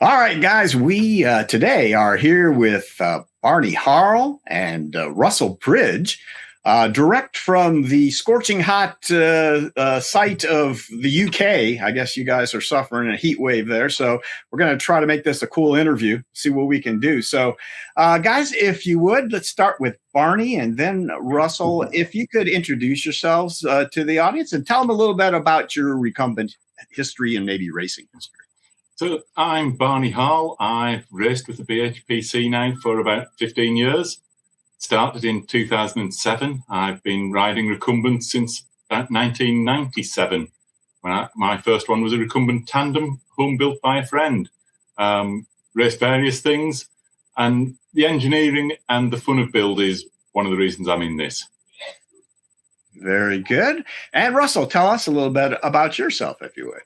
All right, guys, we today are here with Barney Harl and Russell Bridge, direct from the scorching hot site of the UK. I guess you guys are suffering a heat wave there, so we're going to try to make this a cool interview, see what we can do. So, guys, if you would, let's start with Barney and then Russell. If you could introduce yourselves to the audience and tell them a little bit about your recumbent history and maybe racing history. So I'm Barney Harl. I've raced with the BHPC now for about 15 years. Started in 2007. I've been riding recumbent since about 1997. My first one was a recumbent tandem, home built by a friend. Raced various things, and the engineering and the fun of build is one of the reasons I'm in this. Very good. And Russell, tell us a little bit about yourself, if you would.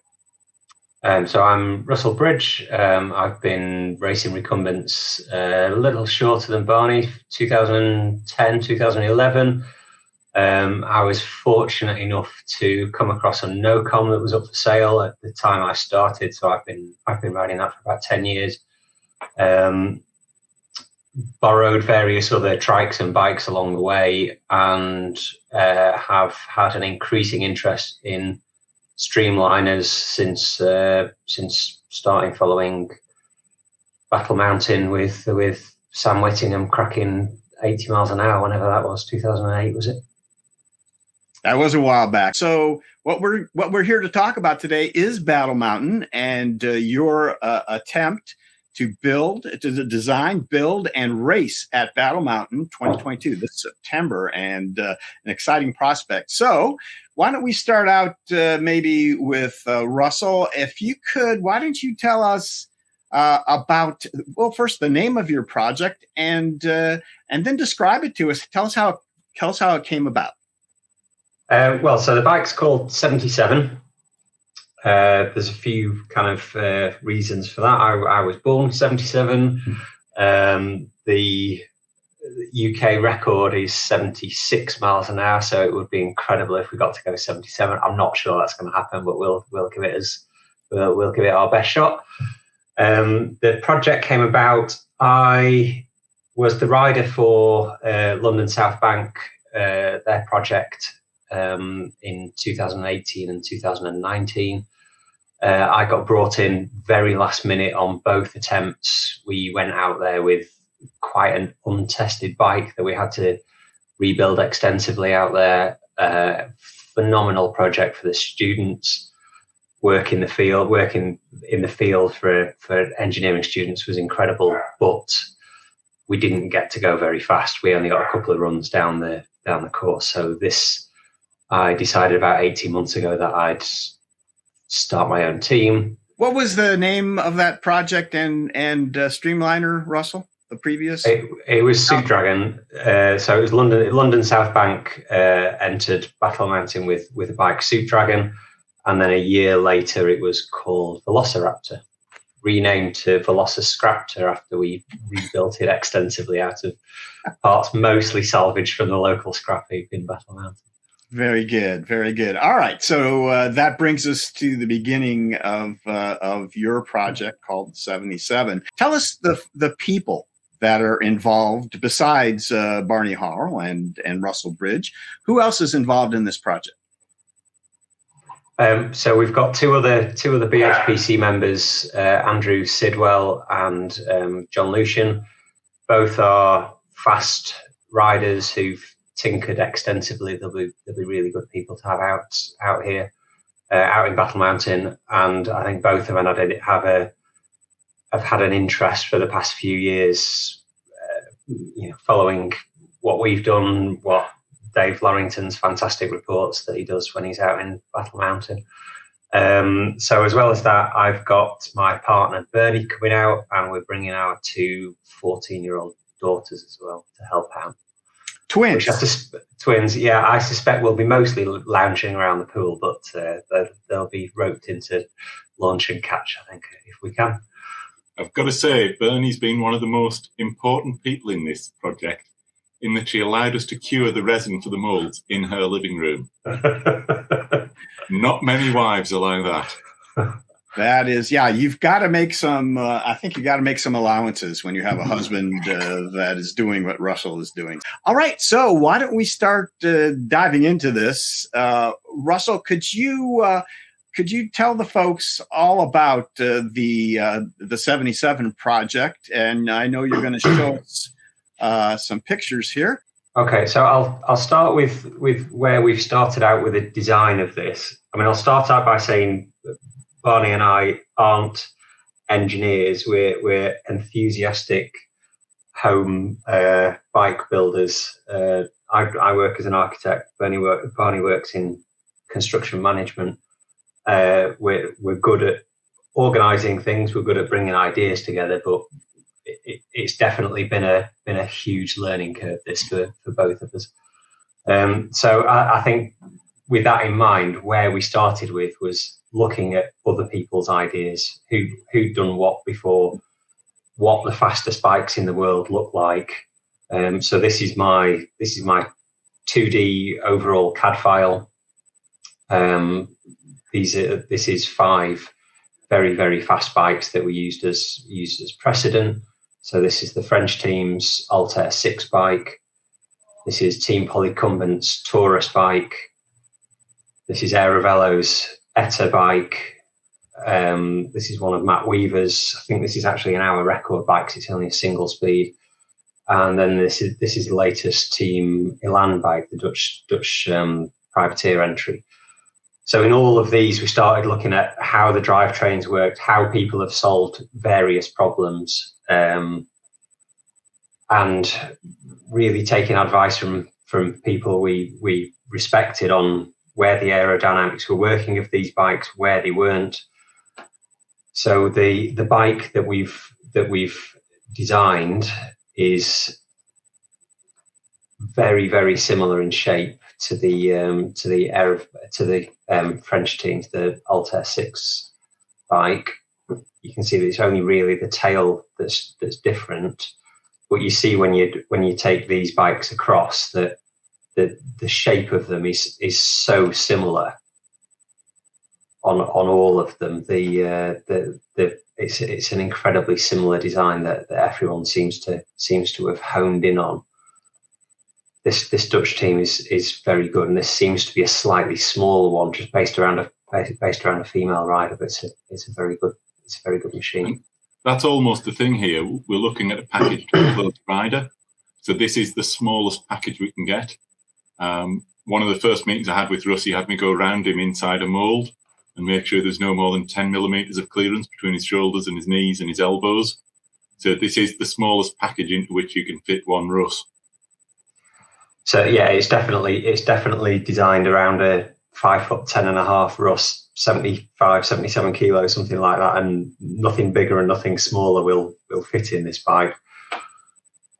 So I'm Russell Bridge. I've been racing recumbents a little shorter than Barney, 2010, 2011. I was fortunate enough to come across a no-com that was up for sale at the time I started. So I've been riding that for about 10 years. Borrowed various other trikes and bikes along the way, and have had an increasing interest in streamliners since starting following Battle Mountain with Sam Whittingham cracking 80 miles an hour, whenever that was, 2008, was it? That was a while back. So what we're here to talk about today is Battle Mountain and your attempt to design, build, and race at Battle Mountain 2022 this September, and an exciting prospect. So why don't we start out maybe with Russell? If you could, why don't you tell us about, well, first the name of your project, and then describe it to us. Tell us how it came about. Well, so the bike's called Seventyseven. There's a few kind of reasons for that. I was born 77. The UK record is 76 miles an hour, so it would be incredible if we got to go 77. I'm not sure that's going to happen, but we'll give it our best shot. The project came about. I was the rider for London South Bank, their project, in 2018 and 2019. I got brought in very last minute on both attempts. We went out there with quite an untested bike that we had to rebuild extensively out there. Phenomenal project for the students. Working in the field for engineering students was incredible, but we didn't get to go very fast. We only got a couple of runs down the course. So I decided about 18 months ago that I'd start my own team. What was the name of that project and streamliner, Russell? The previous? It was Suit Dragon. So it was London South Bank entered Battle Mountain with a bike, Suit Dragon, and then a year later it was called Velociraptor, renamed to Velociraptor after we rebuilt it extensively out of parts mostly salvaged from the local scrap heap in Battle Mountain. Very good, very good. All right, so that brings us to the beginning of your project called 77. Tell us the people that are involved besides Barney Harl and Russell Bridge. Who else is involved in this project? So we've got two other BHPC members, Andrew Sidwell and John Lucian. Both are fast riders who've tinkered extensively. They'll be really good people to have out here, out in Battle Mountain. And I think both of them have had an interest for the past few years, following what we've done, what Dave Larrington's fantastic reports that he does when he's out in Battle Mountain. So as well as that, I've got my partner Bernie coming out, and we're bringing our two 14-year-old daughters as well to help out. Twins. Twins, yeah. I suspect we'll be mostly lounging around the pool, but they'll be roped into launch and catch, I think, if we can. I've got to say, Bernie's been one of the most important people in this project, in that she allowed us to cure the resin for the moulds in her living room. Not many wives allow that. That is, yeah, you've got to make some, I think you got to make some allowances when you have a husband that is doing what Russell is doing. All right. So why don't we start diving into this? Russell, could you tell the folks all about the 77 project? And I know you're going to show us some pictures here. Okay, so I'll start with where we've started out with the design of this. I mean, I'll start out by saying Barney and I aren't engineers. We're enthusiastic home bike builders. I work as an architect. Barney works in construction management. We're good at organising things. We're good at bringing ideas together, but it's definitely been a huge learning curve, this for both of us. So I think with that in mind, where we started with was looking at other people's ideas, who'd done what before, what the fastest bikes in the world look like. So this is my 2D overall CAD file. This is 5 very, very fast bikes that we used as precedent. So this is the French team's Altair 6 bike. This is Team Polycumbent's Taurus bike. This is Aerovelo's Etta bike. This is one of Matt Weaver's. I think this is actually an hour record bike because it's only a single speed. And then this is the latest Team Elan bike, the Dutch privateer entry. So in all of these, we started looking at how the drivetrains worked, how people have solved various problems, and really taking advice from people we respected on where the aerodynamics were working of these bikes, where they weren't. So the bike that we've designed is very, very similar in shape to the French team's, the Altair 6 bike. You can see that it's only really the tail that's different. But you see when you take these bikes across that the shape of them is so similar on all of them. It's an incredibly similar design that everyone seems to have honed in on. This Dutch team is very good, and this seems to be a slightly smaller one, just based around a female rider. But it's a very good machine. That's almost the thing here. We're looking at a package to close rider, so this is the smallest package we can get. One of the first meetings I had with Russ, he had me go around him inside a mould and make sure there's no more than 10 millimeters of clearance between his shoulders and his knees and his elbows. So this is the smallest package into which you can fit one Russ. So yeah, it's definitely designed around a 5'10.5" Russ, 75, 77 kilos, something like that, and nothing bigger and nothing smaller will fit in this bike.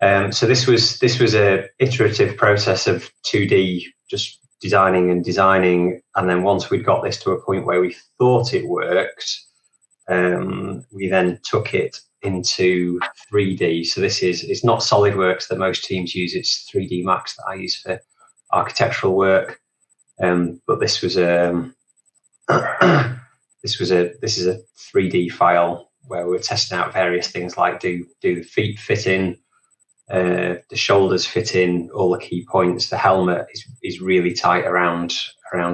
So this was a iterative process of 2D, just designing, and then once we'd got this to a point where we thought it worked, we then took it into 3D. So it's not SolidWorks that most teams use, it's 3D Max that I use for architectural work. But this is a 3D file where we're testing out various things like do the feet fit in, the shoulders fit in, all the key points. The helmet is really tight around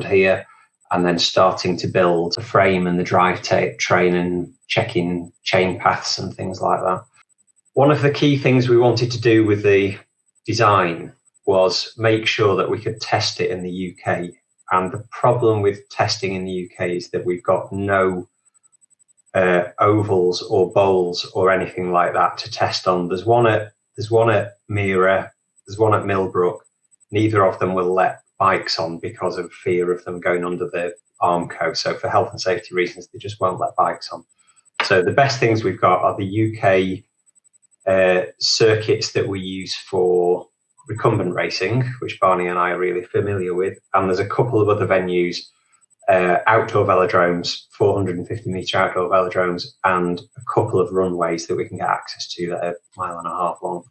here, and then starting to build the frame and the drive train and checking chain paths and things like that. One of the key things we wanted to do with the design was make sure that we could test it in the UK. And the problem with testing in the UK is that we've got no ovals or bowls or anything like that to test on. There's one at Mira, there's one at Millbrook. Neither of them will let bikes on because of fear of them going under the Armco. So for health and safety reasons, they just won't let bikes on. So the best things we've got are the UK circuits that we use for recumbent racing, which Barney and I are really familiar with. And there's a couple of other venues, outdoor velodromes, 450 metre outdoor velodromes, and a couple of runways that we can get access to that are 1.5 miles long.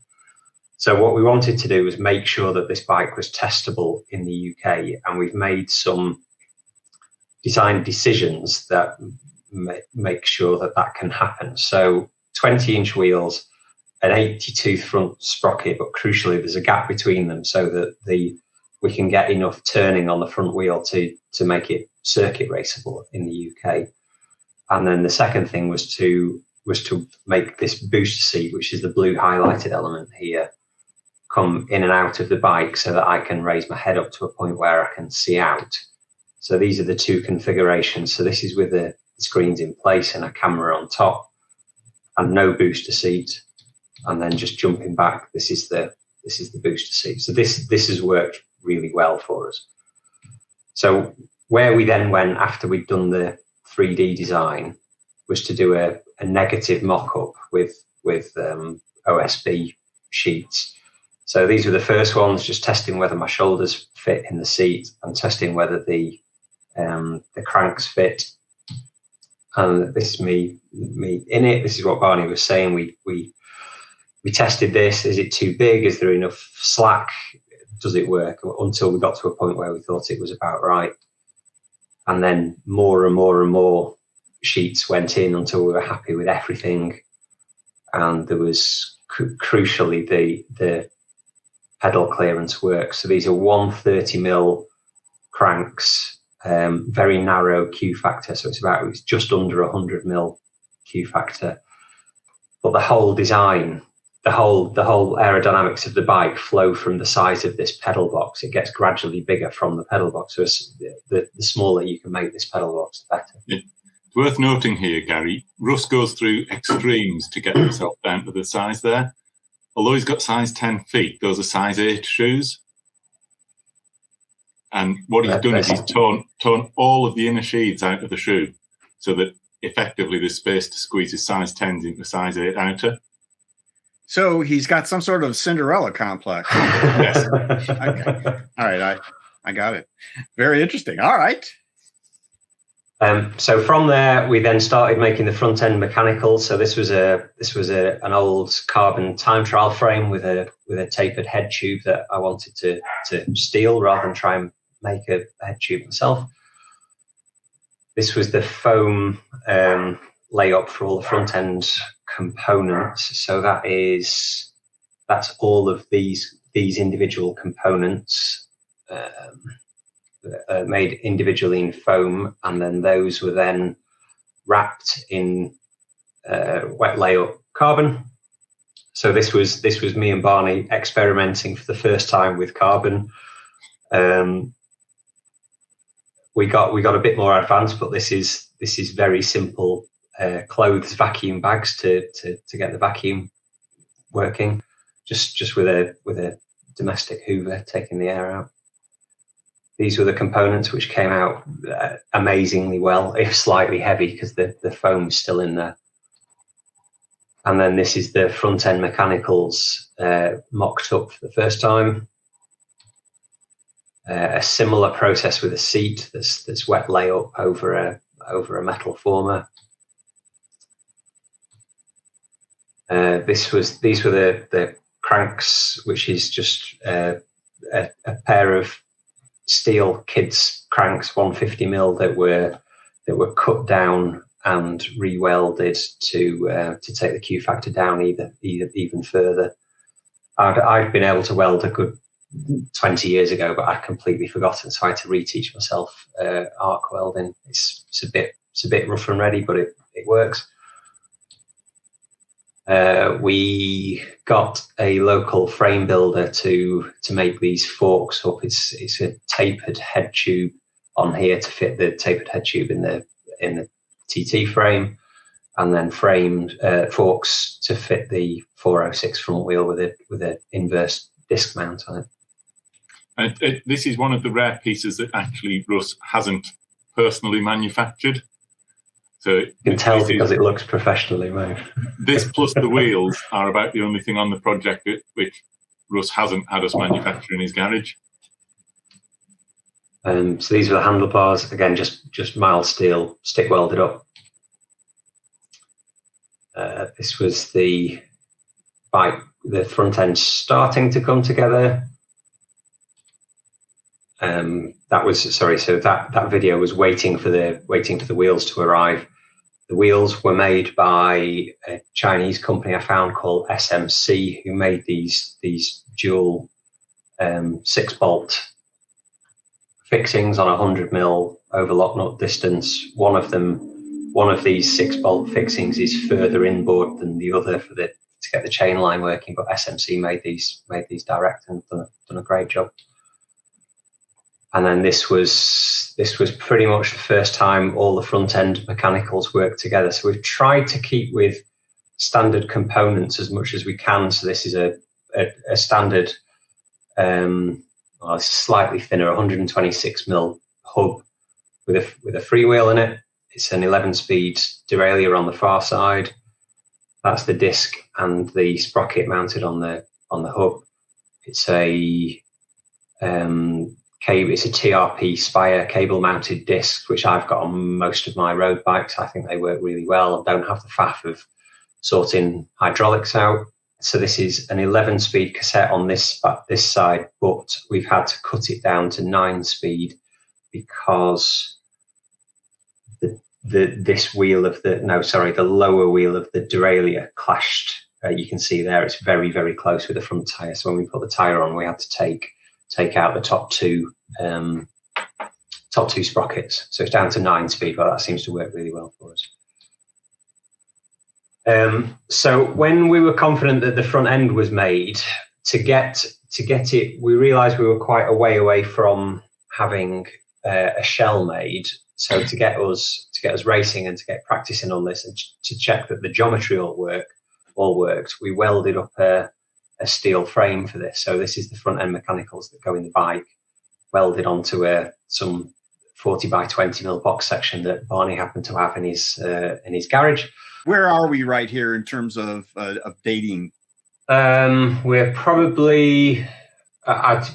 So what we wanted to do was make sure that this bike was testable in the UK, and we've made some design decisions that make sure that can happen. So 20-inch wheels, an 80-tooth front sprocket, but crucially there's a gap between them so that we can get enough turning on the front wheel to make it circuit raceable in the UK. And then the second thing was to make this booster seat, which is the blue highlighted element here, come in and out of the bike so that I can raise my head up to a point where I can see out. So these are the two configurations. So this is with the screens in place and a camera on top, and no booster seat. And then just jumping back, this is the booster seat. So this has worked really well for us. So where we then went after we'd done the 3D design was to do a negative mock-up with OSB sheets. So these were the first ones, just testing whether my shoulders fit in the seat and testing whether the cranks fit. And this is me in it. This is what Barney was saying. We tested this. Is it too big? Is there enough slack? Does it work? Until we got to a point where we thought it was about right. And then more and more and more sheets went in until we were happy with everything. And there was crucially the pedal clearance work. So these are 130mm cranks, very narrow Q factor. So it's just under 100mm Q factor. But the whole design, the whole aerodynamics of the bike flow from the size of this pedal box. It gets gradually bigger from the pedal box. So the smaller you can make this pedal box, the better. It's worth noting here, Gary, Russ goes through extremes to get himself down to the size there. Although he's got size 10 feet, those are size 8 shoes. And what he's done is he's torn all of the inner sheaths out of the shoe so that effectively there's space to squeeze his size 10s into size 8 outer. So he's got some sort of Cinderella complex. Yes. Okay. All right. I got it. Very interesting. All right. So from there, we then started making the front end mechanical. So this was an old carbon time trial frame with a tapered head tube that I wanted to steal rather than try and make a head tube myself. This was the foam layup for all the front end components. So that's all of these individual components. Made individually in foam, and then those were then wrapped in wet layup carbon. So this was me and Barney experimenting for the first time with carbon. We got a bit more advanced, but this is very simple clothes vacuum bags to get the vacuum working, just with a domestic hoover taking the air out. These were the components which came out amazingly well, if slightly heavy, because the foam is still in there. And then this is the front end mechanicals mocked up for the first time. A similar process with a seat that's wet layup over a metal former. These were the cranks, which is just a pair of steel kids cranks, 150mm that were cut down and re-welded to take the Q factor down even further. I'd been able to weld a good 20 years ago, but I'd completely forgotten, so I had to reteach myself arc welding. It's a bit rough and ready, but it works. We got a local frame builder to make these forks up. It's a tapered head tube on here to fit the tapered head tube in the TT frame, and then framed forks to fit the 406 front wheel with an inverse disc mount on it. And this is one of the rare pieces that actually Russ hasn't personally manufactured. So you can tell because it looks professionally made. This plus the wheels are about the only thing on the project which Russ hasn't had us manufacture in his garage. So these are the handlebars, again, just mild steel, stick welded up. This was the bike, the front end starting to come together. So that video was waiting for the wheels to arrive. The wheels were made by a Chinese company I found called SMC, who made these dual 6-bolt fixings on 100mm over lock nut distance. One of these 6-bolt fixings is further inboard than the other to get the chain line working, but SMC made these direct and done a great job. And then this was pretty much the first time all the front end mechanicals worked together. So we've tried to keep with standard components as much as we can. So this is a standard, it's slightly thinner, 126mm hub with a freewheel in it. It's an 11-speed derailleur on the far side. That's the disc and the sprocket mounted on the hub. It's it's a TRP Spire cable-mounted disc, which I've got on most of my road bikes. I think they work really well. I don't have the faff of sorting hydraulics out. So this is an 11-speed cassette on this side, but we've had to cut it down to 9-speed because the lower wheel of the derailleur clashed. You can see there it's very, very close with the front tyre. So when we put the tyre on, we had to take out the top two sprockets. So it's down to 9-speed, but that seems to work really well for us. So when we were confident that the front end was made, to get it, we realised we were quite a way away from having a shell made. So to get us racing and to get practicing on this and to check that the geometry all worked, we welded up a steel frame for this. So this is the front end mechanicals that go in the bike, welded onto some 40 by 20mm box section that Barney happened to have in his garage. Where are we right here in terms of dating? We're probably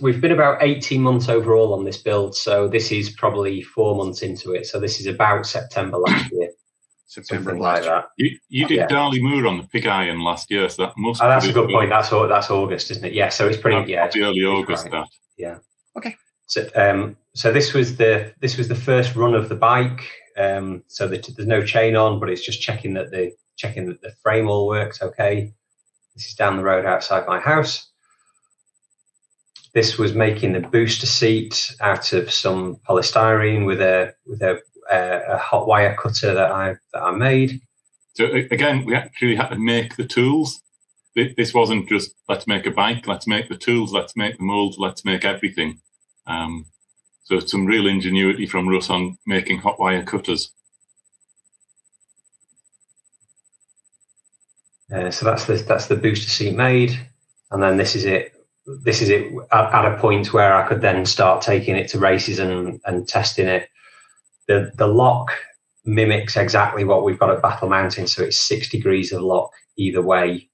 we've been about 18 months overall on this build, so this is probably 4 months into it. So this is about September last year. September like that. You did Darley Moor on the pig iron last year, so that must. Oh, that's a good point. That's August, isn't it? Yeah. So it's pretty. Early August. Right. That. Yeah. Okay. So this was the first run of the bike. So there's no chain on, but it's just checking that the frame all works okay. This is down the road outside my house. This was making the booster seat out of some polystyrene with a hot wire cutter that I made. So again, we actually had to make the tools. This wasn't just let's make a bike, let's make the tools, let's make the molds, let's make everything. So some real ingenuity from Russ on making hot wire cutters. So that's the booster seat made, and then this is it. This is it at a point where I could then start taking it to races and testing it. The lock mimics exactly what we've got at Battle Mountain, so it's 6 degrees of lock either way.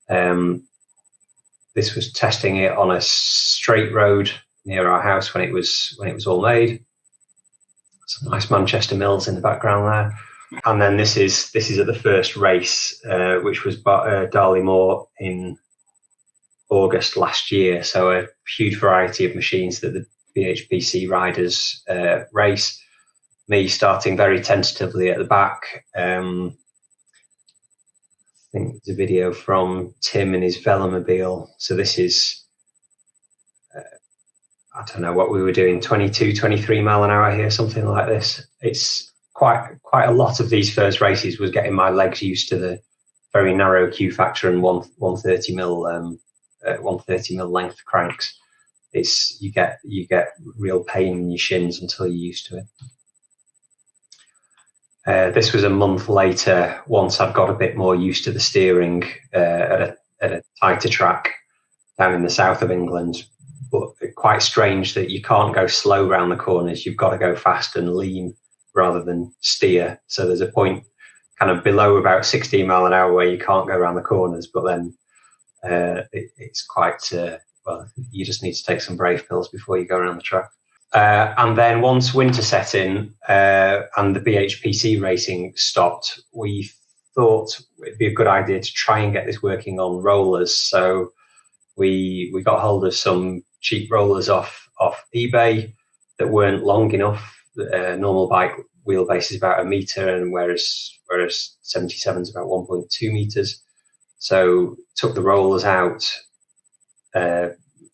This was testing it on a straight road near our house when it was all made. Some nice Manchester Mills in the background there. And then this is at the first race, which was Darley Moor in August last year. So a huge variety of machines that the BHPC riders race. Me starting very tentatively at the back. I think there's a video from Tim in his velomobile. So this is, I don't know what we were doing, 22, 23 mile an hour here, something like this. It's quite a lot of these first races was getting my legs used to the very narrow Q factor and 130 mil length cranks. You get real pain in your shins until you're used to it. This was a month later, once I'd got a bit more used to the steering at a tighter track down in the south of England. But quite strange that you can't go slow round the corners. You've got to go fast and lean rather than steer. So there's a point kind of below about 16 mile an hour where you can't go around the corners. But then it's quite, you just need to take some brave pills before you go around the track. And then once winter set in and the BHPC racing stopped, we thought it'd be a good idea to try and get this working on rollers. So we got hold of some cheap rollers off eBay that weren't long enough. Normal bike wheelbase is about 1 meter, and whereas 77 is about 1.2 meters. So took the rollers out,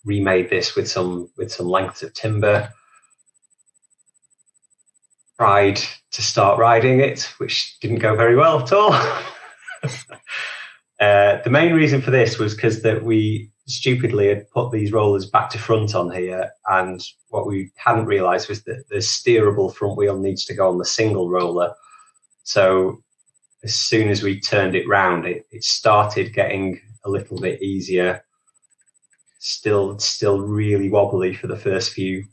remade this with some lengths of timber. Tried to start riding it, which didn't go very well at all. The main reason for this was because that we stupidly had put these rollers back to front on here, and what we hadn't realised was that the steerable front wheel needs to go on the single roller. So as soon as we turned it round, it started getting a little bit easier. Still really wobbly for the first few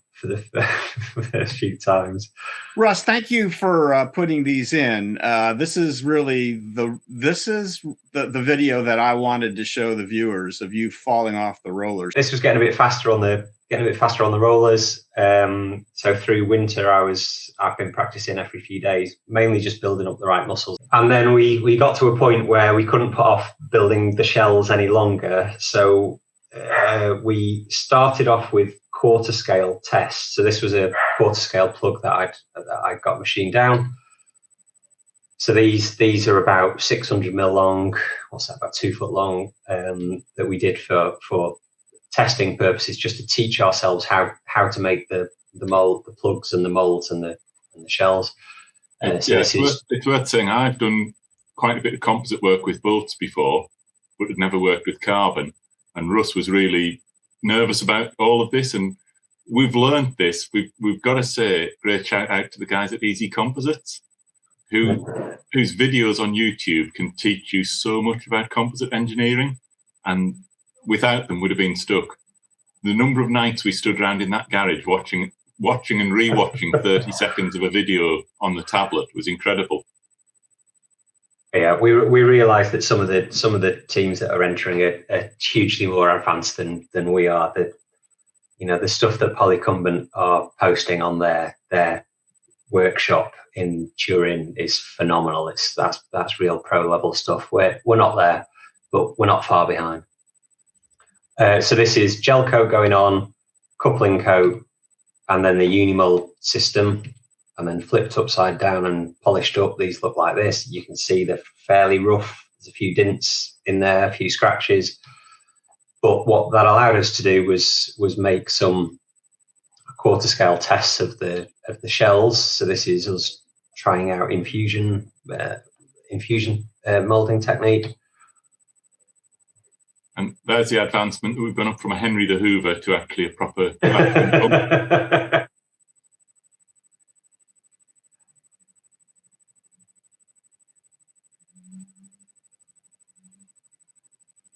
times. Russ, thank you for putting these in. This is really the video that I wanted to show the viewers of you falling off the rollers. This was getting a bit faster on the rollers. So through winter, I've been practicing every few days, mainly just building up the right muscles. And then we got to a point where we couldn't put off building the shells any longer. So we started off with quarter scale tests. So this was a quarter scale plug that I got machined down. So these are about 600 mil long. What's that? About 2 foot long. That we did for testing purposes, just to teach ourselves how to make the mold, the plugs and the molds and the shells. It's worth saying I've done quite a bit of composite work with bolts before, but had never worked with carbon. And Russ was really nervous about all of this, and we've learned this. We've got to say, great shout out to the guys at Easy Composites, whose videos on YouTube can teach you so much about composite engineering, and without them would have been stuck. The number of nights we stood around in that garage watching and re-watching 30 seconds of a video on the tablet was incredible. Yeah, we realised that some of the teams that are entering are hugely more advanced than we are. That, you know, the stuff that Polycumbent are posting on their workshop in Turin is phenomenal. That's real pro level stuff. We're not there, but we're not far behind. So this is gel coat going on, coupling coat, and then the Unimold system. And then flipped upside down and polished up. These look like this. You can see they're fairly rough. There's a few dints in there, a few scratches. But what that allowed us to do was make some quarter scale tests of the shells. So this is us trying out infusion molding technique. And there's the advancement. We've gone up from a Henry the Hoover to actually a proper vacuum pump.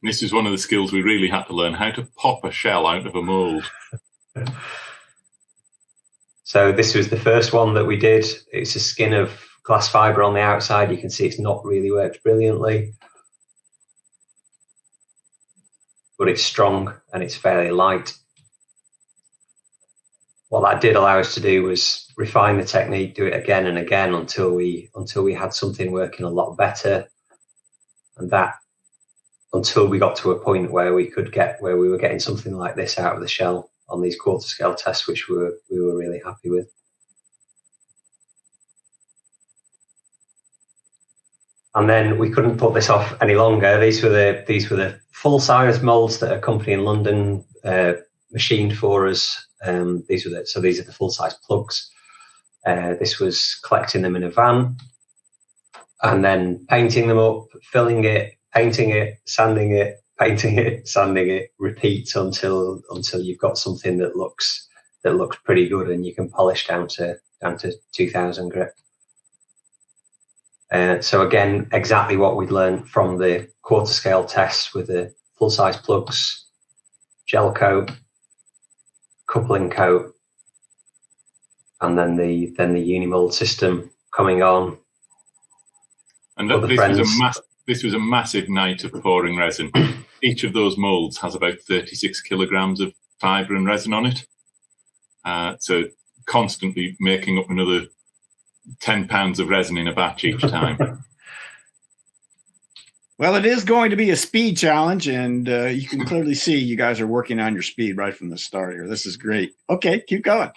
This is one of the skills we really had to learn, how to pop a shell out of a mold. So this was the first one that we did. It's a skin of glass fibre on the outside. You can see it's not really worked brilliantly, but it's strong and it's fairly light. What that did allow us to do was refine the technique, do it again and again until we had something working a lot better, and that until we got to a point where we were getting something like this out of the shell on these quarter scale tests, which we were really happy with. And then we couldn't put this off any longer. These were the full size molds that a company in London machined for us. These are the full size plugs. This was collecting them in a van and then painting them up, filling it, painting it, sanding it, painting it, sanding it, repeat until you've got something that looks pretty good and you can polish down to 2000 grit. So again, exactly what we'd learned from the quarter scale tests with the full size plugs, gel coat, coupling coat, and then the Unimold system coming on. And this was a massive night of pouring resin. Each of those molds has about 36 kilograms of fibre and resin on it. So constantly making up another 10 pounds of resin in a batch each time. Well, it is going to be a speed challenge, and you can clearly see you guys are working on your speed right from the start here. This is great. Okay, keep going.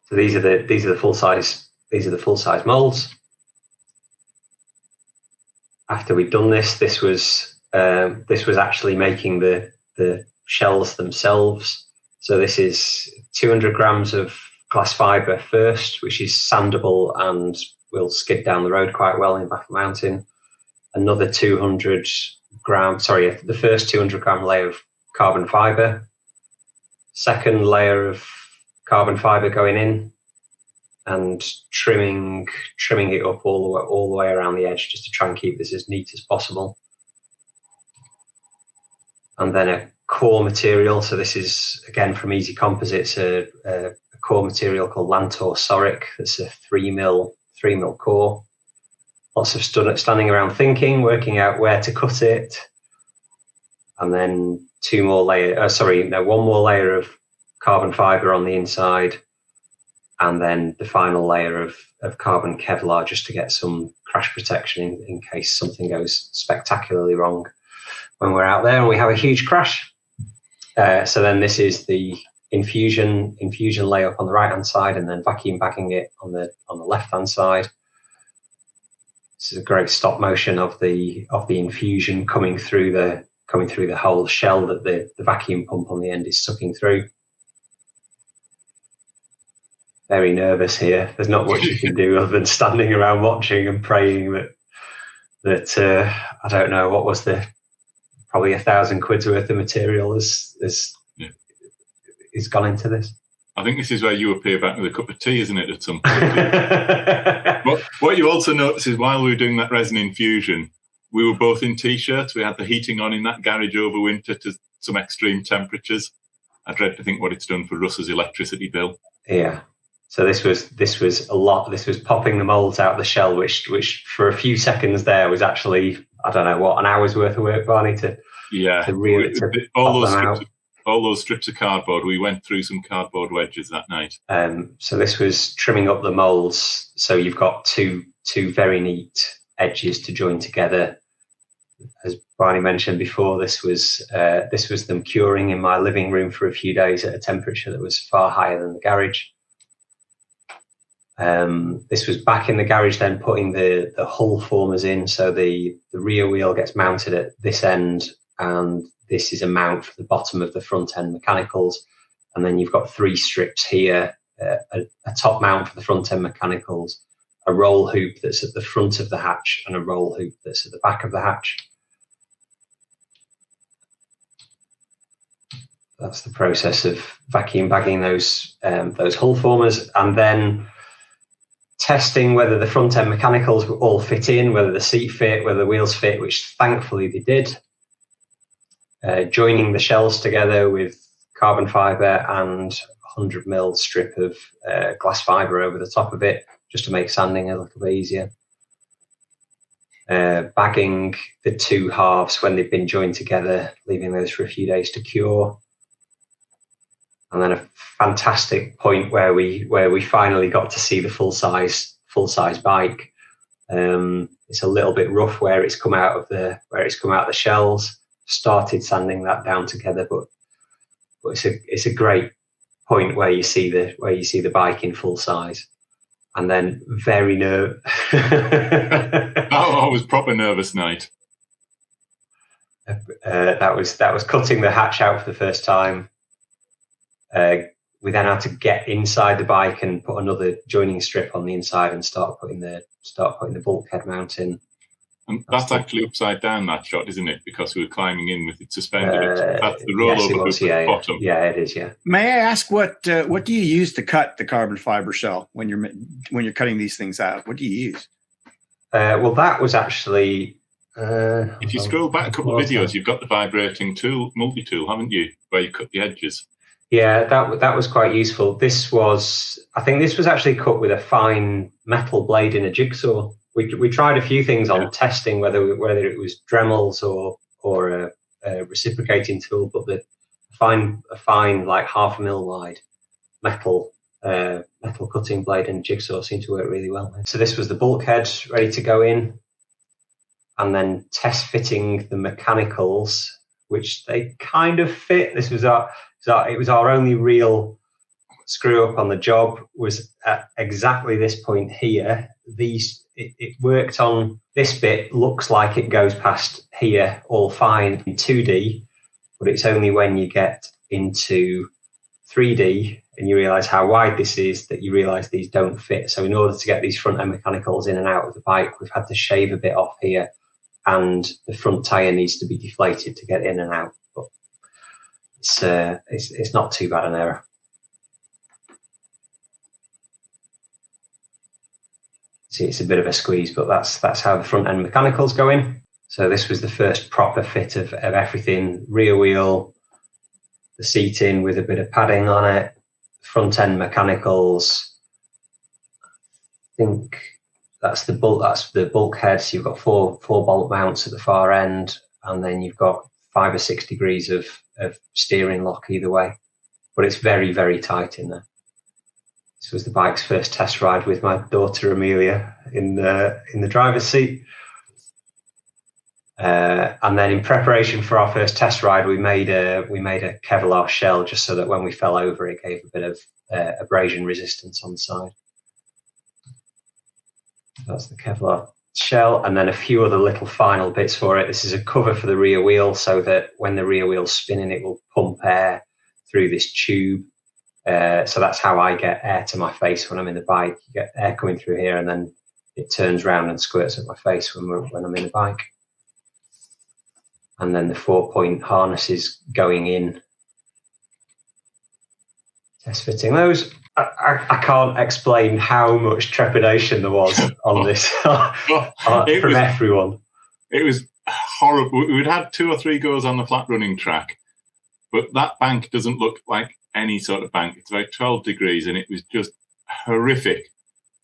So these are the full size these are the full-size molds. After we'd done this, this was actually making the shells themselves. So this is 200 grams of glass fibre first, which is sandable and will skid down the road quite well in Battle Mountain. Another 200 grams, sorry, the first 200 gram layer of carbon fibre. Second layer of carbon fibre going in, and trimming it up all the way around the edge, just to try and keep this as neat as possible. And then a core material. So this is again from Easy Composites, a core material called Lantor Soric. That's a 3mm core. Lots of standing around thinking, working out where to cut it, and then one more layer of carbon fibre on the inside, and then the final layer of carbon Kevlar, just to get some crash protection in case something goes spectacularly wrong when we're out there and we have a huge crash. So then this is the infusion layer on the right hand side, and then vacuum bagging it on the left hand side. This is a great stop motion of the infusion coming through the whole shell that the vacuum pump on the end is sucking through. Very nervous here. There's not much you can do other than standing around watching and praying that I don't know, what was probably 1,000 quid's worth of material is gone into this. I think this is where you appear back with a cup of tea, isn't it, at some point? What you also notice is while we were doing that resin infusion, we were both in T-shirts. We had the heating on in that garage over winter to some extreme temperatures. I dread to think what it's done for Russ's electricity bill. Yeah. So this was a lot. This was popping the molds out of the shell, which for a few seconds there was actually, I don't know, what, an hour's worth of work, Barney, to all those strips of cardboard. We went through some cardboard wedges that night. So this was trimming up the molds. So you've got two very neat edges to join together. As Barney mentioned before, this was them curing in my living room for a few days at a temperature that was far higher than the garage. This was back in the garage then, putting the hull formers in. So the rear wheel gets mounted at this end, and this is a mount for the bottom of the front end mechanicals. And then you've got 3 strips here, a top mount for the front end mechanicals, a roll hoop that's at the front of the hatch, and a roll hoop that's at the back of the hatch. That's the process of vacuum bagging those hull formers, and then testing whether the front end mechanicals all fit in, whether the seat fit, whether the wheels fit, which thankfully they did. Joining the shells together with carbon fibre and 100mm strip of glass fibre over the top of it, just to make sanding a little bit easier. Bagging the 2 halves when they've been joined together, leaving those for a few days to cure. And then a fantastic point where we finally got to see the full size bike. It's a little bit rough where it's come out of the shells. Started sanding that down together, but it's a great point where you see the bike in full size, and then very nervous. I was proper nervous night. That was cutting the hatch out for the first time. We then had to get inside the bike and put another joining strip on the inside and start putting the bulkhead mount in. And that's actually upside down, that shot, isn't it? Because we were climbing in with it suspended. That's the rollover yes, at the bottom. Yeah, it is. Yeah. May I ask what do you use to cut the carbon fiber shell when you're cutting these things out? What do you use? Well, that was actually. If you scroll back a couple of videos, you've got the vibrating multi-tool, haven't you, where you cut the edges? Yeah, that was quite useful. I think this was actually cut with a fine metal blade in a jigsaw. We tried a few things on testing whether it was Dremels or a reciprocating tool, but a fine like 0.5 mm wide metal cutting blade and jigsaw seemed to work really well. So this was the bulkhead ready to go in, and then test fitting the mechanicals, which they kind of fit. It was our only real screw up on the job was at exactly this point here. It worked on this bit, looks like it goes past here all fine in 2D, but it's only when you get into 3D and you realize how wide this is that you realize these don't fit. So in order to get these front end mechanicals in and out of the bike, we've had to shave a bit off here, and the front tire needs to be deflated to get in and out. But it's not too bad an error. See, it's a bit of a squeeze, but that's how the front end mechanicals go in. So this was the first proper fit of everything: rear wheel, the seating with a bit of padding on it, front end mechanicals. I think that's the bulkhead. So you've got four bolt mounts at the far end, and then you've got 5 or 6 degrees of steering lock either way. But it's very, very tight in there. This was the bike's first test ride with my daughter Amelia in the driver's seat. And then in preparation for our first test ride, we made a Kevlar shell just so that when we fell over, it gave a bit of abrasion resistance on the side. That's the Kevlar shell, and then a few other little final bits for it. This is a cover for the rear wheel so that when the rear wheel's spinning, it will pump air through this tube. So that's how I get air to my face when I'm in the bike. You get air coming through here, and then it turns round and squirts at my face when I'm in the bike. And then the 4-point harnesses going in. Test fitting those. I can't explain how much trepidation there was on this from everyone. It was horrible. We'd had 2 or 3 goes on the flat running track, but that bank doesn't look like any sort of bank. It's about 12 degrees, and it was just horrific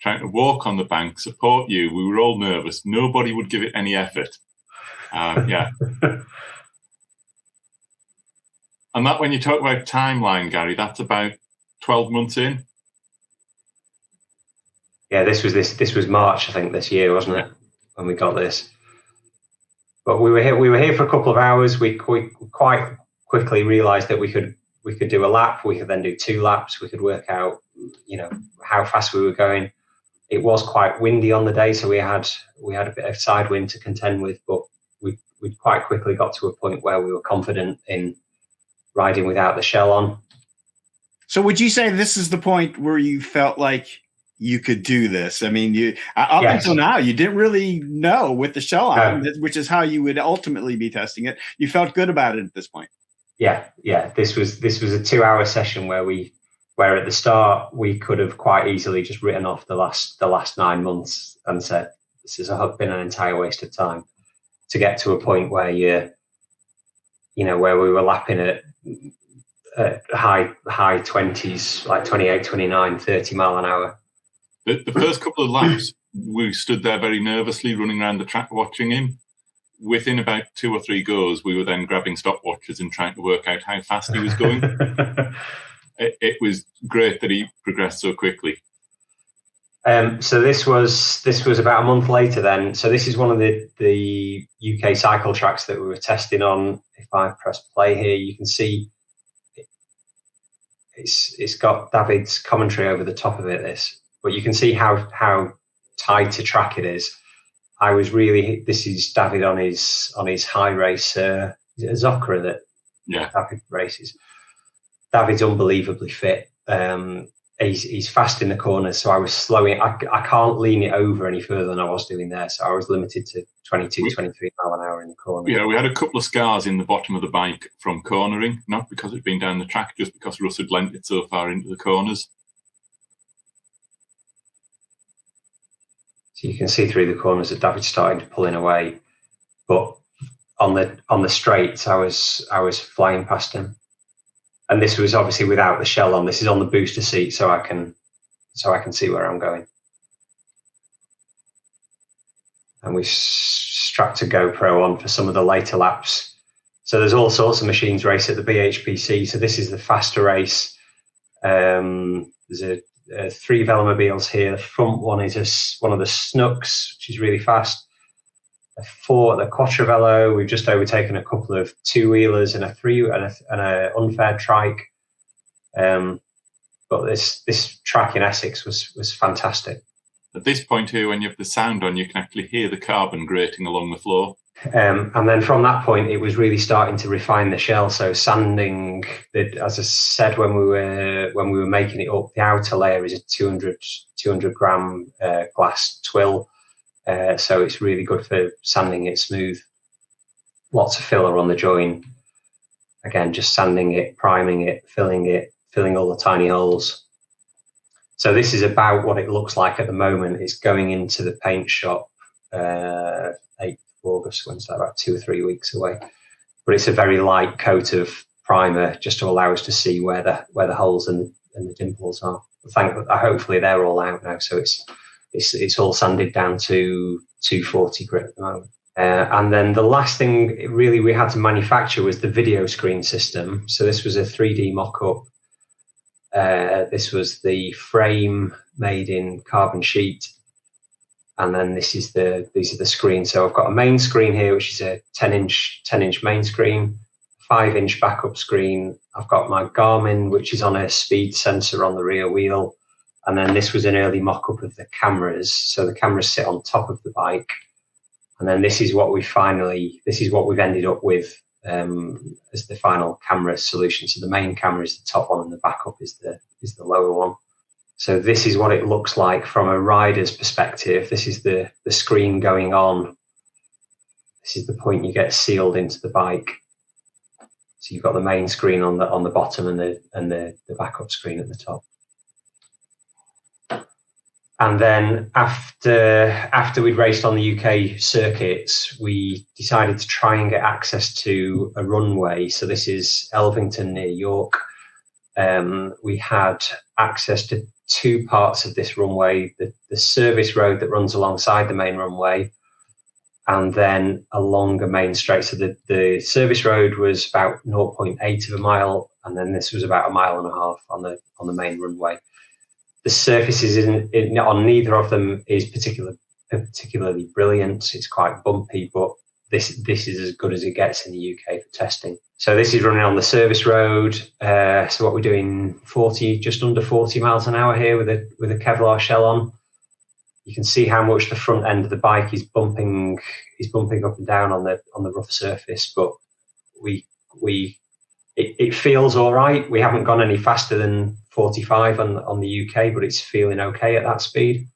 trying to walk on the bank, support you. We were all nervous. Nobody would give it any effort. Yeah. And that, when you talk about timeline, Gary, that's about 12 months in. Yeah, this was March, I think, this year, wasn't it, when we got this? But we were here for a couple of hours. We quite quickly realised that we could do a lap. We could then do 2 laps. We could work out, how fast we were going. It was quite windy on the day, so we had a bit of side wind to contend with. But we quite quickly got to a point where we were confident in riding without the shell on. So would you say this is the point where you felt like you could do this? I mean, you up until now, you didn't really know with the shell on, which is how you would ultimately be testing it. You felt good about it at this point. Yeah. This was a 2-hour session where at the start we could have quite easily just written off the last 9 months and said this has been an entire waste of time, to get to a point where where we were lapping at high 20s, like 28, 29, 30 mile an hour. The first couple of laps, we stood there very nervously running around the track watching him. Within about 2 or 3 goes, we were then grabbing stopwatches and trying to work out how fast he was going. It was great that he progressed so quickly. So this was about a month later then. So this is one of the UK cycle tracks that we were testing on. If I press play here, you can see it's got David's commentary over the top of it, but you can see how tied to track it is. This is David on his high race, Zocra that David races. David's unbelievably fit. He's fast in the corners, so I was slowing. I can't lean it over any further than I was doing there, so I was limited to 22, 23 mile an hour in the corner. Yeah, we had a couple of scars in the bottom of the bike from cornering, not because it'd been down the track, just because Russ had lent it so far into the corners. So you can see through the corners that David started pulling away, but on the straights, I was flying past him. And this was obviously without the shell on. This is on the booster seat, so I can see where I'm going. And we strapped a GoPro on for some of the later laps. So there's all sorts of machines race at the BHPC. So this is the faster race. There's 3 Velomobiles here. The front one is one of the Snooks, which is really fast. A 4 at the Quattrevelo. We've just overtaken a couple of 2-wheelers and a 3 and a unfair trike. But this track in Essex was fantastic. At this point here, when you have the sound on, you can actually hear the carbon grating along the floor. And then from that point, it was really starting to refine the shell. So sanding, as I said when we were making it up, the outer layer is a 200 gram glass twill. So it's really good for sanding it smooth. Lots of filler on the join. Again, just sanding it, priming it, filling all the tiny holes. So this is about what it looks like at the moment. It's going into the paint shop 8th of August, when's that, about 2 or 3 weeks away. But it's a very light coat of primer just to allow us to see where the holes and the dimples are. Hopefully they're all out now, so it's all sanded down to 240 grit at the moment. And then the last thing really we had to manufacture was the video screen system. So this was a 3D mock-up. This was the frame made in carbon sheet, and then these are the screens. So I've got a main screen here, which is a 10-inch main screen, 5-inch backup screen. I've got my Garmin, which is on a speed sensor on the rear wheel, and then this was an early mock-up of the cameras. So the cameras sit on top of the bike, and then this is what we've ended up with as the final camera solution. So the main camera is the top one, and the backup is the lower one. So this is what it looks like from a rider's perspective. This is the screen going on. This is the point you get sealed into the bike. So you've got the main screen on the bottom and the backup screen at the top. And then after we'd raced on the UK circuits, we decided to try and get access to a runway. So this is Elvington near York. We had access to 2 parts of this runway, the service road that runs alongside the main runway, and then a longer main straight. So the service road was about 0.8 of a mile, and then this was about 1.5 miles on the main runway. The surfaces on neither of them is particularly brilliant. It's quite bumpy, but this is as good as it gets in the UK for testing. So this is running on the service road. So what we're doing, just under 40 miles an hour here with a Kevlar shell on. You can see how much the front end of the bike is bumping up and down on the rough surface, but it feels all right. We haven't gone any faster than 45 on the UK, but it's feeling okay at that speed.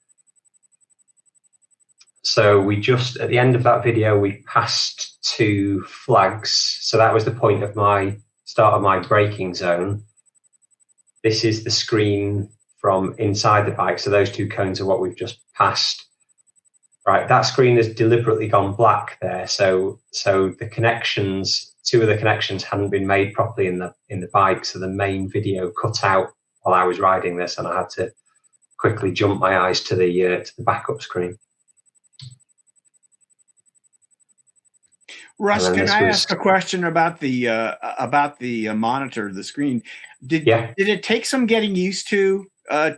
So at the end of that video, we passed 2 flags. So that was the point of my start of my braking zone. This is the screen from inside the bike. So those 2 cones are what we've just passed. Right, that screen has deliberately gone black there. So the connections, 2 of the connections hadn't been made properly in the bike. So the main video cut out while I was riding this, and I had to quickly jump my eyes to the backup screen. Russ, can I ask a question about the monitor, the screen? Did it take some getting used to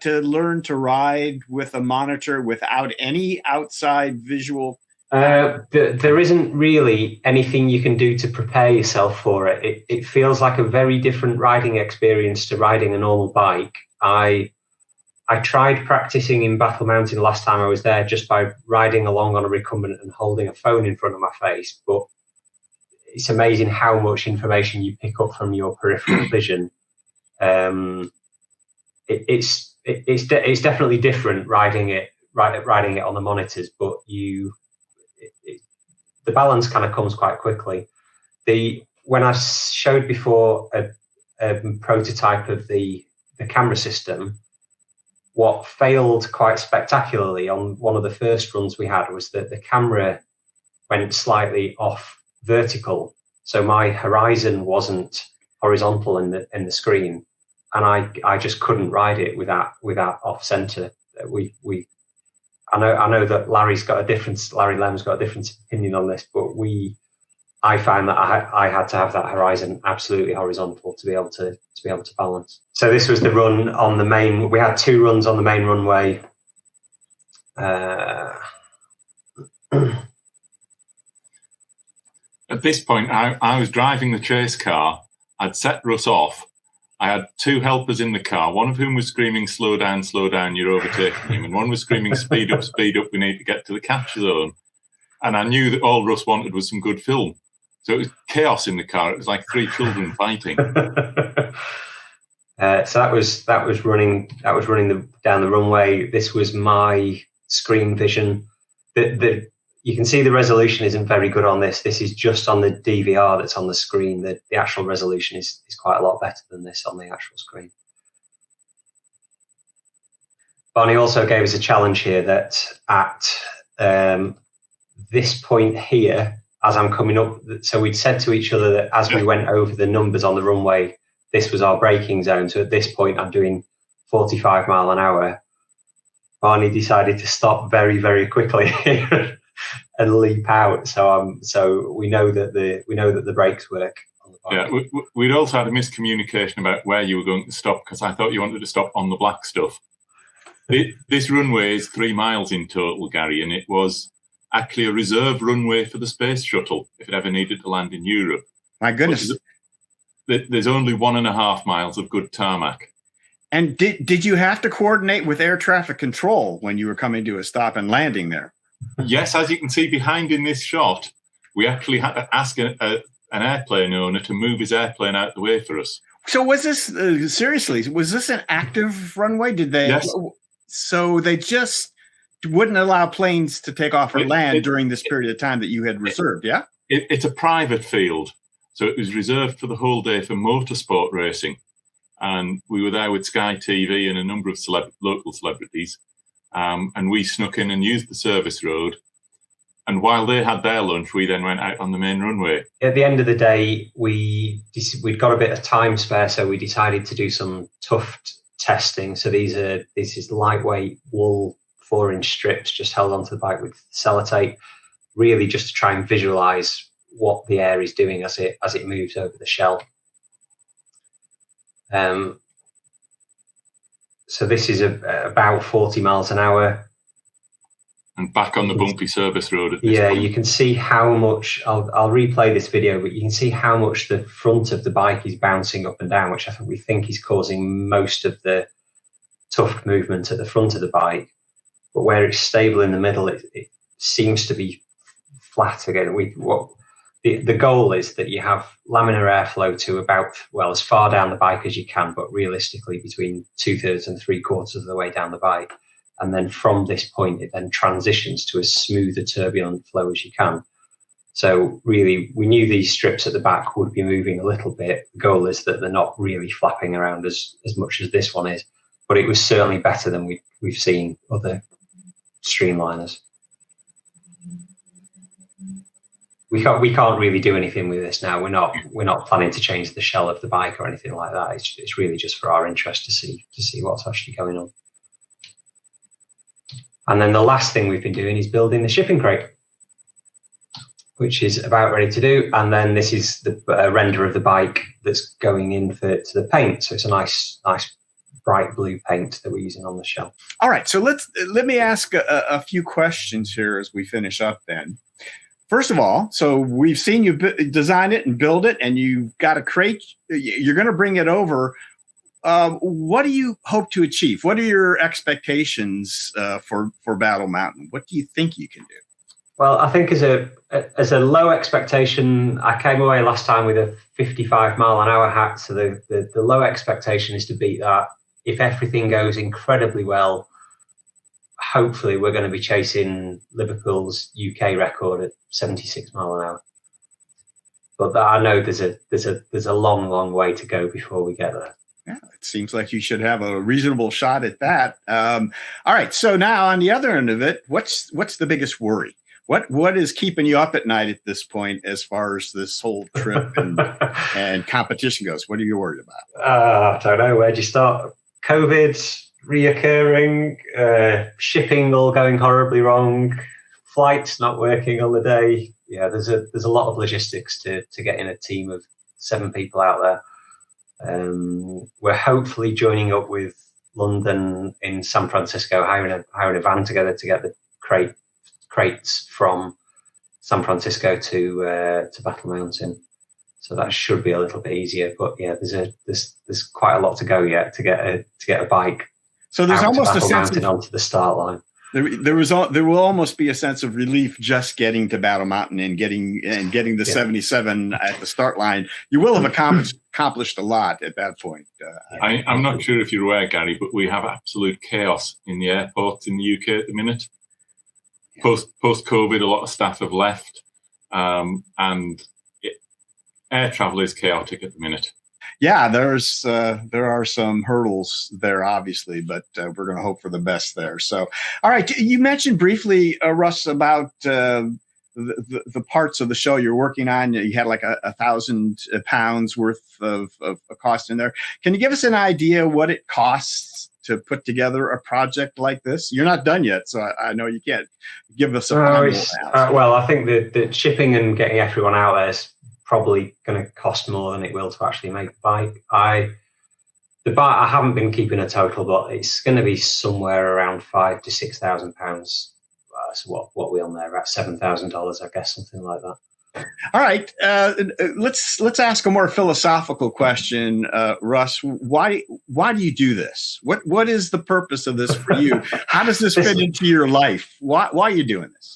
learn to ride with a monitor without any outside visual? There isn't really anything you can do to prepare yourself for it. It feels like a very different riding experience to riding a normal bike. I tried practicing in Battle Mountain last time I was there just by riding along on a recumbent and holding a phone in front of my face, but it's amazing how much information you pick up from your peripheral vision. It's definitely different riding it on the monitors, but the balance kind of comes quite quickly. When I showed before a prototype of the camera system, what failed quite spectacularly on one of the first runs we had was that the camera went slightly off vertical, so my horizon wasn't horizontal in the screen, and I just couldn't ride it without off center. I know that Larry Lem's got a different opinion on this, but I found that I had to have that horizon absolutely horizontal to be able to balance. So this was the run on the main. We had 2 runs on the main runway. At this point, I was driving the chase car. I'd set Russ off, I had two helpers in the car, one of whom was screaming, slow down, you're overtaking him. And one was screaming, speed up, we need to get to the capture zone. And I knew that all Russ wanted was some good film. So it was chaos in the car. It was like three children fighting. So that was running down the runway. This was my screen vision. You can see the resolution isn't very good on this. This is just on the DVR that's on the screen. The actual resolution is quite a lot better than this on the actual screen. Barney also gave us a challenge here that at this point here, as I'm coming up, so we'd said to each other that as we went over the numbers on the runway, this was our braking zone. So at this point, I'm doing 45 mile an hour. Barney decided to stop very, very quickly and leap out. So we know that the brakes work on the bike. Yeah, we'd also had a miscommunication about where you were going to stop, because I thought you wanted to stop on the black stuff. This runway is 3 miles in total, Gary, and it was actually a reserve runway for the space shuttle if it ever needed to land in Europe. My goodness. There's only 1.5 miles of good tarmac. And did you have to coordinate with air traffic control when you were coming to a stop and landing there? Yes, as you can see behind in this shot, we actually had to ask an airplane owner to move his airplane out the way for us. So was this, seriously, was this an active runway? Did they? Yes. So they just wouldn't allow planes to take off or land during this period of time that you had reserved, yeah? It's a private field, so it was reserved for the whole day for motorsport racing. And we were there with Sky TV and a number of local celebrities. And we snuck in and used the service road. And while they had their lunch, we then went out on the main runway. At the end of the day, we'd got a bit of time spare, so we decided to do some tuft testing. So this is lightweight wool 4-inch strips just held onto the bike with sellotape, really just to try and visualize what the air is doing as it moves over the shell. So this is about 40 miles an hour. And back on the bumpy service road at this point. You can see how much, I'll replay this video, but you can see how much the front of the bike is bouncing up and down, which we think is causing most of the tuft movement at the front of the bike. But where it's stable in the middle, it seems to be flat again. The goal is that you have laminar airflow to about, as far down the bike as you can, but realistically between 2/3 and 3/4 of the way down the bike. And then from this point, it then transitions to as smooth a turbulent flow as you can. So really, we knew these strips at the back would be moving a little bit. The goal is that they're not really flapping around as much as this one is, but it was certainly better than we've seen other streamliners. We can't really do anything with this now. We're not planning to change the shell of the bike or anything like that. It's really just for our interest to see what's actually going on. And then the last thing we've been doing is building the shipping crate, which is about ready to do. And then this is the render of the bike that's going in to the paint. So it's a nice bright blue paint that we're using on the shell. All right, so let me ask a few questions here as we finish up then. First of all, so we've seen you design it and build it, and you've got a crate. You're going to bring it over. What do you hope to achieve? What are your expectations for Battle Mountain? What do you think you can do? Well, I think as a low expectation, I came away last time with a 55 mile an hour hat. So the low expectation is to beat that. If everything goes incredibly well, hopefully we're going to be chasing Liverpool's UK record at 76 mile an hour. But I know there's a long way to go before we get there. Yeah, it seems like you should have a reasonable shot at that. All right, so now on the other end of it, what's the biggest worry? What is keeping you up at night at this point as far as this whole trip and competition goes? What are you worried about? I don't know. Where'd you start? COVID reoccurring, shipping all going horribly wrong, flights not working on the day. Yeah, there's a lot of logistics to getting a team of 7 people out there. We're hopefully joining up with London in San Francisco, hiring a van together to get the crates from San Francisco to Battle Mountain. So that should be a little bit easier. But yeah, there's quite a lot to go yet to get a bike. So there's almost a sense mounted onto the start line. There will almost be a sense of relief just getting to Battle Mountain and getting the 77 at the start line. You will have accomplished a lot at that point. I'm not sure if you're aware, Gary, but we have absolute chaos in the airports in the UK at the minute. Post COVID, a lot of staff have left, and air travel is chaotic at the minute. Yeah, there are some hurdles there, obviously, but we're going to hope for the best there. So, all right, you mentioned briefly, Russ, about the parts of the show you're working on. You had like 1,000 pounds worth of cost in there. Can you give us an idea what it costs to put together a project like this? You're not done yet, so I know you can't give us a final well, I think the shipping and getting everyone out there is probably going to cost more than it will to actually make the bike. I haven't been keeping a total, but it's going to be somewhere around £5,000 to £6,000. So what we on there, about $7,000, I guess, something like that. All right, let's ask a more philosophical question, Russ. Why do you do this? What is the purpose of this for you? How does this fit into your life? Why are you doing this?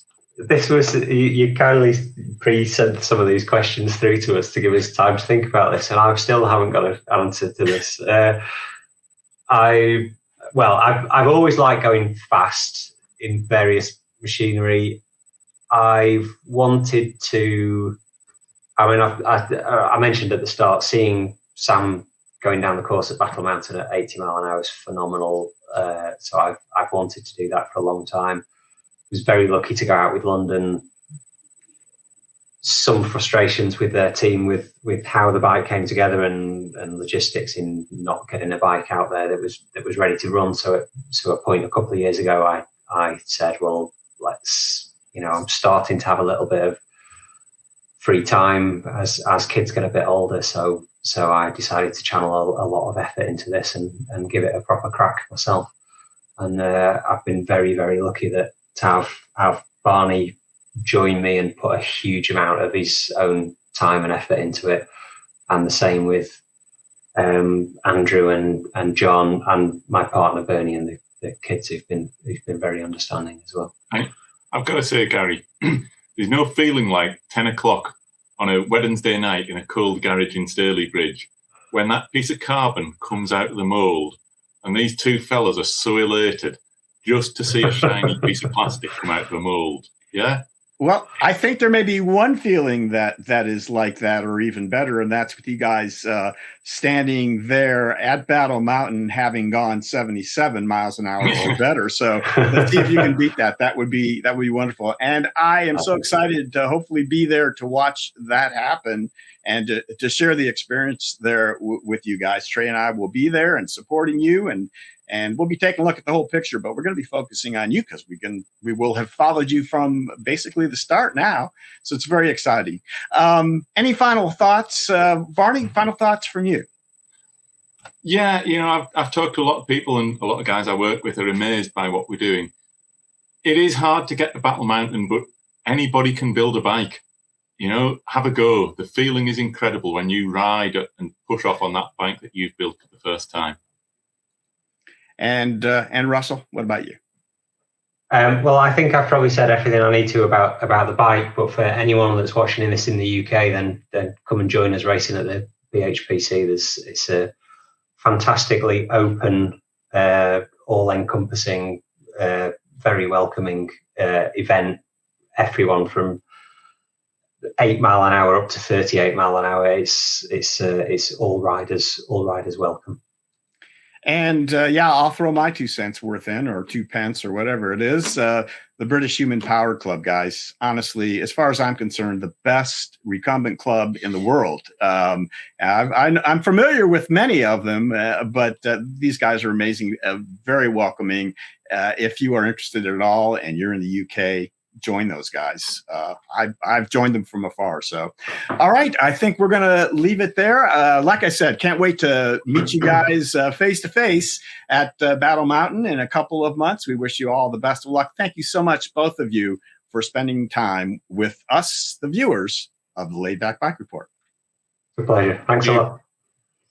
This was, you kindly pre-sent some of these questions through to us to give us time to think about this, and I still haven't got an answer to this. I've always liked going fast in various machinery. I've wanted to. I mentioned at the start, seeing Sam going down the course at Battle Mountain at 80 mile an hour is phenomenal. So I've wanted to do that for a long time. Was very lucky to go out with London. Some frustrations with their team with how the bike came together and logistics in not getting a bike out there that was ready to run. So at a point a couple of years ago, I said, well, I'm starting to have a little bit of free time as kids get a bit older. So I decided to channel a lot of effort into this and give it a proper crack myself. And I've been very, very lucky to have Barney join me and put a huge amount of his own time and effort into it, and the same with Andrew and John and my partner Bernie and the kids who've been very understanding as well. I've got to say, Gary, there's no feeling like 10 o'clock on a Wednesday night in a cold garage in Stirley when that piece of carbon comes out of the mould and these two fellas are so elated just to see a shiny piece of plastic come out of a mold. Yeah. Well, I think there may be one feeling that is like that, or even better, and that's with you guys standing there at Battle Mountain, having gone 77 miles an hour or better. So let's see if you can beat that. That would be wonderful. And I am so excited to hopefully be there to watch that happen and to share the experience there with you guys. Trey and I will be there and supporting you, and we'll be taking a look at the whole picture, but we're going to be focusing on you because we will have followed you from basically the start now. So it's very exciting. Any final thoughts, Barney? Final thoughts from you? Yeah, I've talked to a lot of people, and a lot of guys I work with are amazed by what we're doing. It is hard to get to Battle Mountain, but anybody can build a bike. Have a go. The feeling is incredible when you ride and push off on that bike that you've built for the first time. And Russell, what about you? Well, I think I've probably said everything I need to about the bike. But for anyone that's watching this in the UK, then come and join us racing at the BHPC. It's a fantastically open, all-encompassing, very welcoming event. Everyone from 8 mile an hour up to 38 mile an hour. It's all riders welcome. And I'll throw my 2 cents worth in, or 2 pence, or whatever it is. The British Human Power Club, guys. Honestly, as far as I'm concerned, the best recumbent club in the world. I'm familiar with many of them, but these guys are amazing, very welcoming. If you are interested at all and you're in the UK, join those guys. I've joined them from afar. So, all right, I think we're going to leave it there. Like I said, can't wait to meet you guys face to face at Battle Mountain in a couple of months. We wish you all the best of luck. Thank you so much, both of you, for spending time with us, the viewers of the Laidback Bike Report. a pleasure. Thanks a lot.